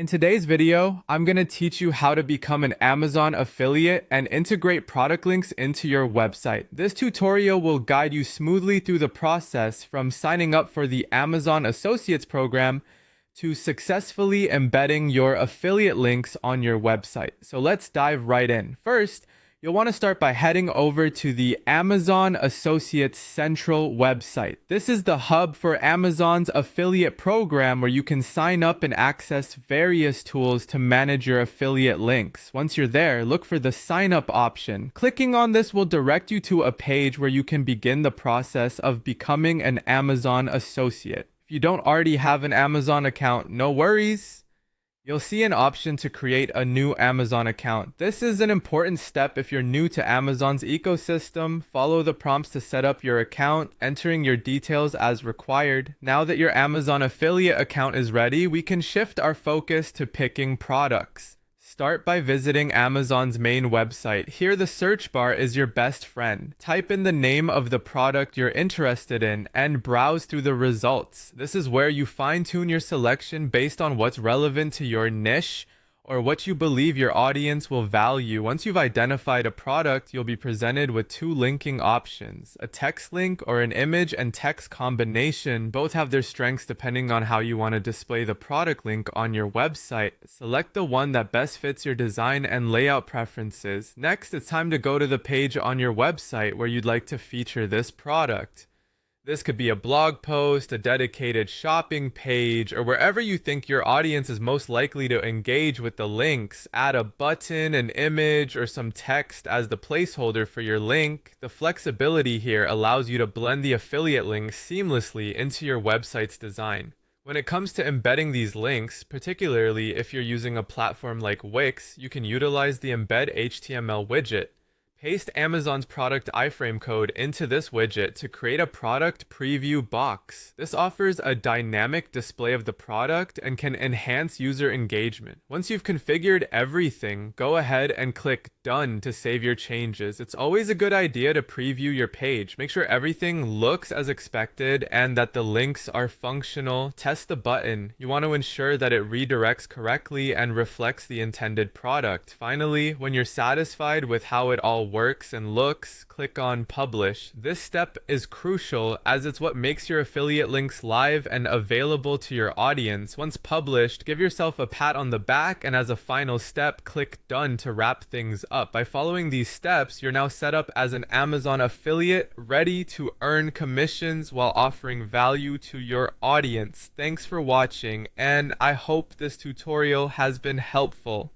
In today's video, I'm going to teach you how to become an Amazon affiliate and integrate product links into your website. This tutorial will guide you smoothly through the process from signing up for the Amazon Associates program to successfully embedding your affiliate links on your website. So let's dive right in. First, you'll want to start by heading over to the Amazon Associates Central website. This is the hub for Amazon's affiliate program where you can sign up and access various tools to manage your affiliate links. Once you're there, look for the sign up option. Clicking on this will direct you to a page where you can begin the process of becoming an Amazon associate. If you don't already have an Amazon account, no worries. You'll see an option to create a new Amazon account. This is an important step if you're new to Amazon's ecosystem. Follow the prompts to set up your account, entering your details as required. Now that your Amazon affiliate account is ready, we can shift our focus to picking products. Start by visiting Amazon's main website. Here, the search bar is your best friend. Type in the name of the product you're interested in and browse through the results. This is where you fine-tune your selection based on what's relevant to your niche or what you believe your audience will value. Once you've identified a product, you'll be presented with two linking options, a text link or an image and text combination. Both have their strengths depending on how you want to display the product link on your website. Select the one that best fits your design and layout preferences. Next, it's time to go to the page on your website where you'd like to feature this product. This could be a blog post, a dedicated shopping page, or wherever you think your audience is most likely to engage with the links. Add a button, an image, or some text as the placeholder for your link. The flexibility here allows you to blend the affiliate links seamlessly into your website's design. When it comes to embedding these links, particularly if you're using a platform like Wix, you can utilize the Embed HTML widget. Paste Amazon's product iframe code into this widget to create a product preview box. This offers a dynamic display of the product and can enhance user engagement. Once you've configured everything, go ahead and click Done to save your changes. It's always a good idea to preview your page. Make sure everything looks as expected and that the links are functional. Test the button. You want to ensure that it redirects correctly and reflects the intended product. Finally, when you're satisfied with how it all works and looks, click on Publish. This step is crucial as it's what makes your affiliate links live and available to your audience. Once published, give yourself a pat on the back, and as a final step, click Done to wrap things up. By following these steps, you're now set up as an Amazon affiliate, ready to earn commissions while offering value to your audience. Thanks for watching, and I hope this tutorial has been helpful.